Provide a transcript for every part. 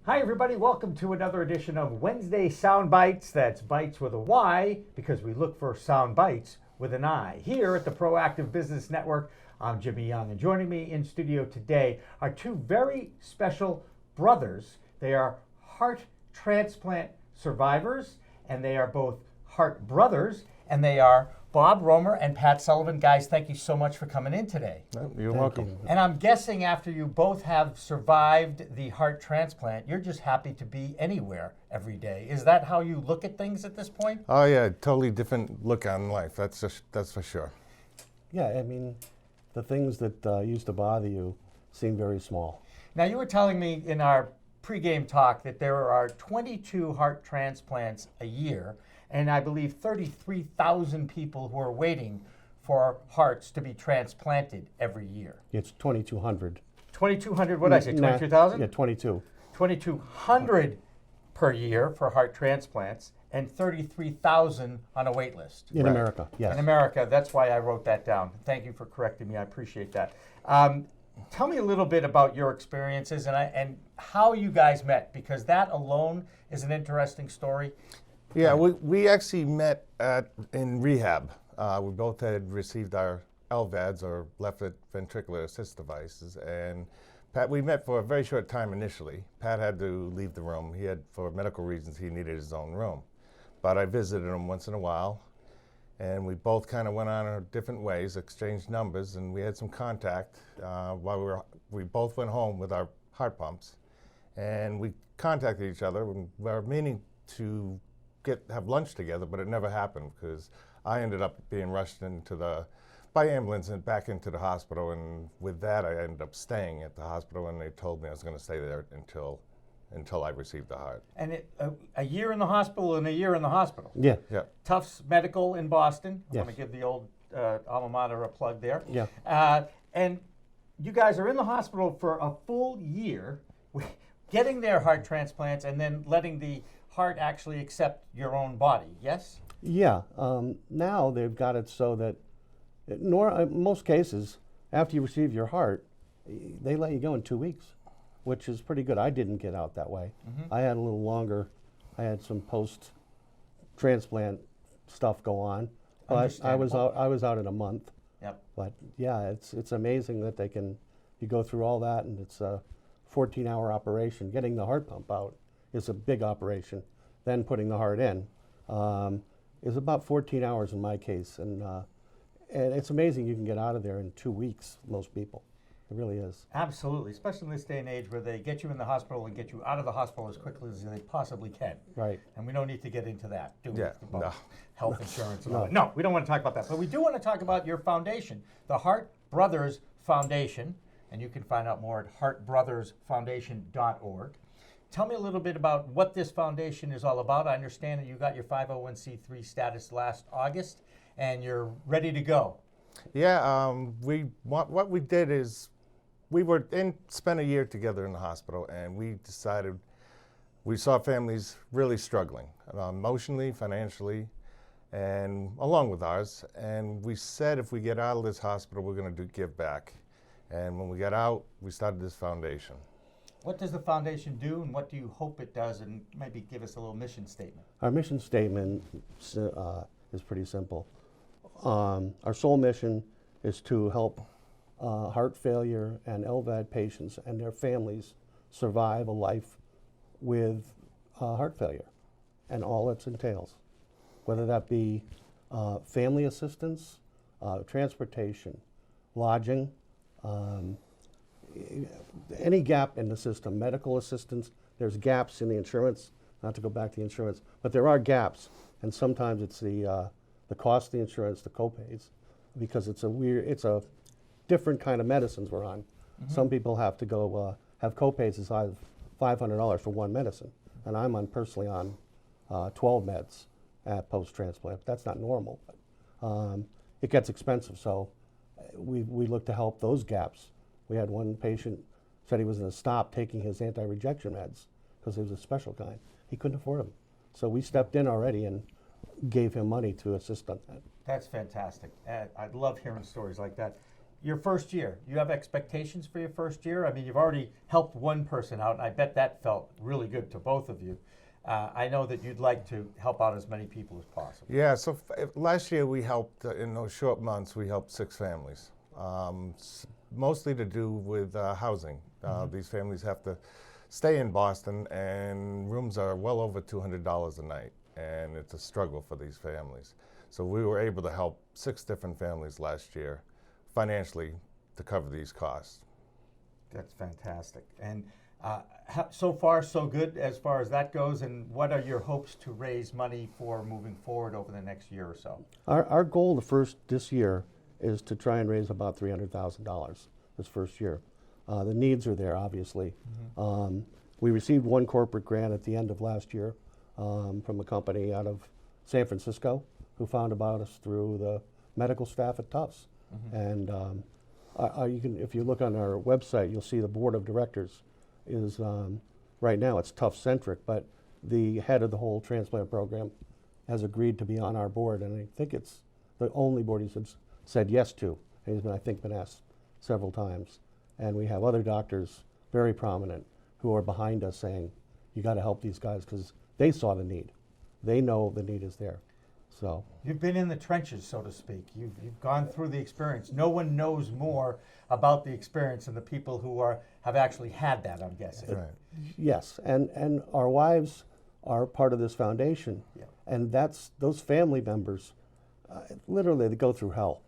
Hi, everybody. Welcome to another edition of Wednesday Sound Bites. That's bites with a Y because we look for sound bites with an I. Here at the Proactive Business Network, I'm Jimmy Young, and joining me in studio today are two very special brothers. They are heart transplant survivors, and they are both heart brothers, and they are Bob Romer and Pat Sullivan. Guys, thank you so much for coming in today. You're welcome. And I'm guessing after you both have survived the heart transplant, you're just happy to be anywhere every day. Is that how you look at things at this point? Oh yeah, totally different look on life. That's for sure. Yeah, I mean, the things that used to bother you seem very small. Now, you were telling me in our pregame talk that there are 22 heart transplants a year, and I believe 33,000 people who are waiting for hearts to be transplanted every year. It's 2,200. 2,200, what did I say, 22,000? Yeah, 22. 2,200 per year for heart transplants and 33,000 on a wait list. In America, yes. In America, that's why I wrote that down. Thank you for correcting me, I appreciate that. Tell me a little bit about your experiences and how you guys met, because that alone is an interesting story. Yeah, we actually met in rehab. We both had received our LVADs, or left ventricular assist devices, and we met for a very short time initially. Pat had to leave the room. For medical reasons, he needed his own room. But I visited him once in a while, and we both kind of went on our different ways, exchanged numbers, and we had some contact while we both went home with our heart pumps, and we contacted each other. We were meaning to have lunch together, but it never happened because I ended up being rushed by ambulance and back into the hospital, and with that I ended up staying at the hospital, and they told me I was going to stay there until I received the heart. And a year in the hospital and a year in the hospital. Yeah. Yeah. Tufts Medical in Boston. I Yes. want to give the old alma mater a plug there. Yeah. And you guys are in the hospital for a full year, getting their heart transplants and then letting the heart actually accept your own body, yes? Yeah. Now they've got it so that, in most cases, after you receive your heart, they let you go in 2 weeks, which is pretty good. I didn't get out that way. Mm-hmm. I had a little longer. I had some post-transplant stuff go on, but I was out in a month. Yep. But yeah, it's amazing that you go through all that, and it's a 14-hour operation. Getting the heart pump out is a big operation. Then putting the heart in is about 14 hours in my case, and it's amazing you can get out of there in 2 weeks. Most people, it really is. Absolutely, especially in this day and age where they get you in the hospital and get you out of the hospital as quickly as they possibly can. Right. And we don't need to get into that, do we? Yeah, About no. health insurance. And No. all that. No, we don't want to talk about that. But we do want to talk about your foundation, the HeartBrothers Foundation, and you can find out more at heartbrothersfoundation.org. Tell me a little bit about what this foundation is all about. I understand that you got your 501c3 status last August, and you're ready to go. Yeah, what we did is we spent a year together in the hospital, and we decided we saw families really struggling emotionally, financially, and along with ours. And we said if we get out of this hospital, we're going to give back. And when we got out, we started this foundation. What does the foundation do, and what do you hope it does? And maybe give us a little mission statement. Our mission statement is pretty simple. Our sole mission is to help heart failure and LVAD patients and their families survive a life with heart failure and all it entails, whether that be family assistance, transportation, lodging, any gap in the system, medical assistance. There's gaps in the insurance, not to go back to the insurance, but there are gaps, and sometimes it's the cost of the insurance, the copays, because it's a different kind of medicines we're on. Mm-hmm. Some people have to go have copays as high as $500 for one medicine, and I'm personally on 12 meds at post-transplant. That's not normal, but it gets expensive, so we look to help those gaps. We had one patient said he was going to stop taking his anti-rejection meds because it was a special kind. He couldn't afford them. So we stepped in already and gave him money to assist on that. That's fantastic. I love hearing stories like that. your first year, you have expectations for your first year? I mean, you've already helped one person out, and I bet that felt really good to both of you. I know that you'd like to help out as many people as possible. Yeah, so last year we helped, in those short months, we helped 6 families, mostly to do with housing. These families have to stay in Boston, and rooms are well over $200 a night, and it's a struggle for these families. So we were able to help 6 different families last year financially to cover these costs. That's fantastic. And so far, so good as far as that goes. And what are your hopes to raise money for moving forward over the next year or so? Our goal this year is to try and raise about $300,000 this first year. The needs are there, obviously. We received one corporate grant at the end of last year from a company out of San Francisco who found about us through the medical staff at Tufts. And if you look on our website, you'll see the board of directors is, right now it's Tufts-centric, but the head of the whole transplant program has agreed to be on our board, and I think it's the only board he's said yes to. And he's been, I think, been asked several times. And we have other doctors, very prominent, who are behind us saying, you got to help these guys because they saw the need. They know the need is there. So you've been in the trenches, so to speak. You've gone through the experience. No one knows more about the experience than the people who have actually had that, I'm guessing. Right. Yes, and our wives are part of this foundation, and those family members, literally they go through hell.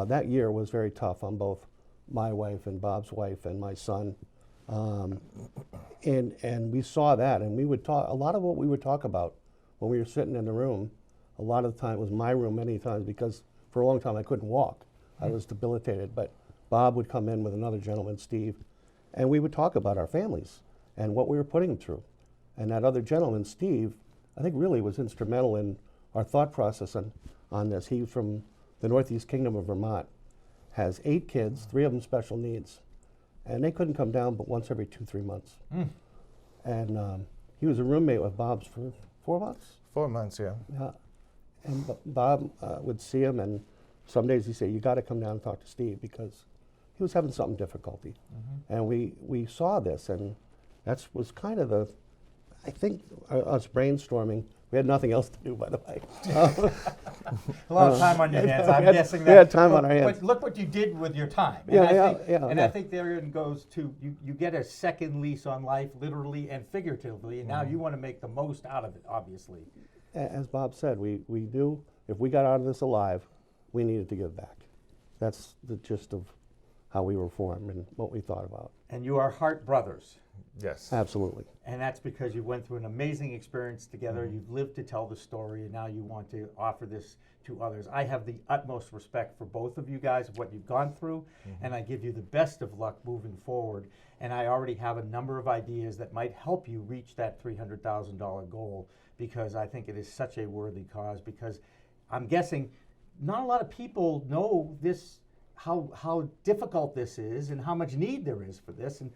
That year was very tough on both my wife and Bob's wife and my son, and we saw that, and we would talk. A lot of what we would talk about when we were sitting in the room, a lot of the time it was my room many times because for a long time I couldn't walk. I was debilitated, but Bob would come in with another gentleman, Steve, and we would talk about our families and what we were putting them through. And that other gentleman, Steve, I think really was instrumental in our thought process on this. He, from the Northeast Kingdom of Vermont, has 8 kids, 3 of them special needs, and they couldn't come down but once every 2-3 months. And he was a roommate with Bob's for 4 months. 4 months, yeah. Yeah. And Bob would see him, and some days he'd say, you got to come down and talk to Steve because he was having some difficulty. And we saw this, and that was kind of I think, us brainstorming. We had nothing else to do, by the way. A lot of time on your hands. I'm guessing that. We had time on our hands. But look what you did with your time. And I think therein goes to, you get a second lease on life, literally and figuratively, and now you want to make the most out of it, obviously. As Bob said, we knew if we got out of this alive, we needed to give back. That's the gist of how we were formed and what we thought about. And you are Heart Brothers. Yes. Absolutely. And that's because you went through an amazing experience together. You've lived to tell the story, and now you want to offer this to others. I have the utmost respect for both of you guys, what you've gone through, and I give you the best of luck moving forward. And I already have a number of ideas that might help you reach that $300,000 goal, because I think it is such a worthy cause. Because I'm guessing not a lot of people know this, how difficult this is and how much need there is for this. And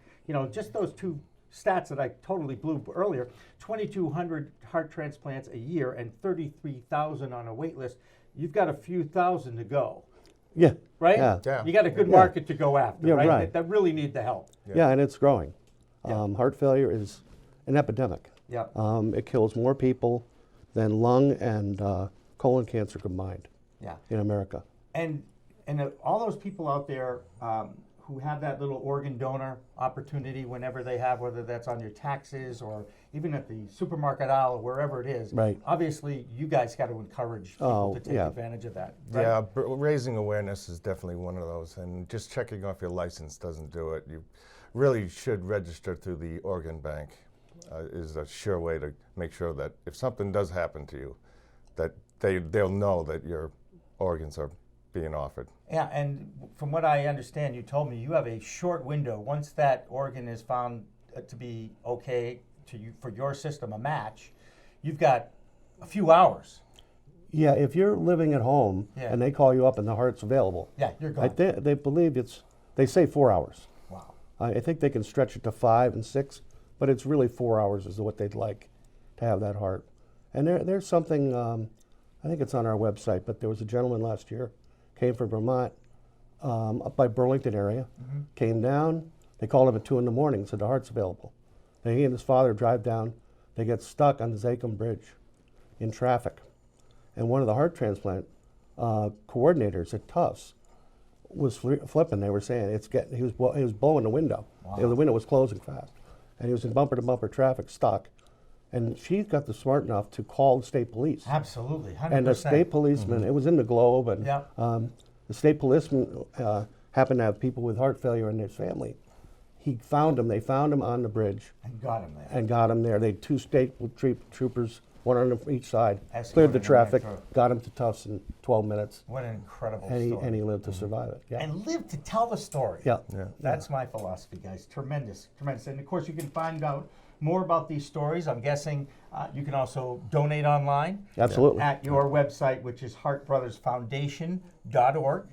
just those 2 stats that I totally blew earlier, 2,200 heart transplants a year and 33,000 on a wait list. You've got a few thousand to go. Yeah. Right? Yeah. You got a good market to go after, Yeah, right? right. That really need the help. Yeah, and it's growing. Heart failure is an epidemic. Yeah. It kills more people than lung and colon cancer combined in America. And all those people out there who have that little organ donor opportunity whenever they have, whether that's on your taxes or even at the supermarket aisle or wherever it is, Right. Obviously you guys got to encourage people to take advantage of that. Right? Yeah, raising awareness is definitely one of those, and just checking off your license doesn't do it. You really should register through the organ bank. Is a sure way to make sure that if something does happen to you, that they'll know that your organs are being offered. Yeah, and from what I understand, you told me you have a short window. Once that organ is found to be okay to you for your system, a match, you've got a few hours. Yeah, if you're living at home and they call you up and the heart's available, you're gone. They believe they say 4 hours. Wow. I think they can stretch it to 5 and 6, but it's really 4 hours is what they'd like to have that heart. And there's something, I think it's on our website, but there was a gentleman last year, came from Vermont, up by Burlington area, came down. They called him at 2 in the morning, said the heart's available. Then he and his father drive down. They get stuck on the Zachem Bridge in traffic. And one of the heart transplant coordinators at Tufts was flipping. They were saying he was blowing the window. Wow. The window was closing fast, and he was in bumper-to-bumper traffic, stuck. And she got the smart enough to call the state police. Absolutely, 100%. And the state policeman, it was in the Globe, and Yep. The state policeman happened to have people with heart failure in his family. He found him. They found him on the bridge And got him there. They had 2 state troopers, one on each side, Escorted cleared the him right traffic, through. got him to Tufts in 12 minutes, What an incredible and story. he lived to survive it. Yeah. And live to tell the story. Yeah. Yeah. That's my philosophy, guys. Tremendous, tremendous. And of course, you can find out more about these stories. I'm guessing you can also donate online Absolutely. at your website, which is HeartBrothersFoundation.org.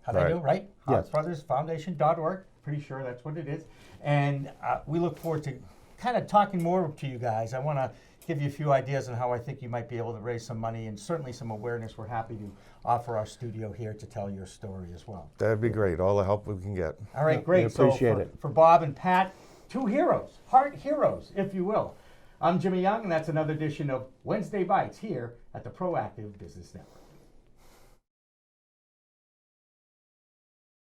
How'd I do, right? Yes. HeartBrothersFoundation.org. Pretty sure that's what it is. And we look forward to kind of talking more to you guys. I want to give you a few ideas on how I think you might be able to raise some money and certainly some awareness. We're happy to offer our studio here to tell your story as well. That'd be great. All the help we can get. All right, Yeah, great. we appreciate so it. for Bob and Pat, 2 heroes, heart heroes, if you will. I'm Jimmy Young, and that's another edition of Wednesday Bites here at the Proactive Business Network.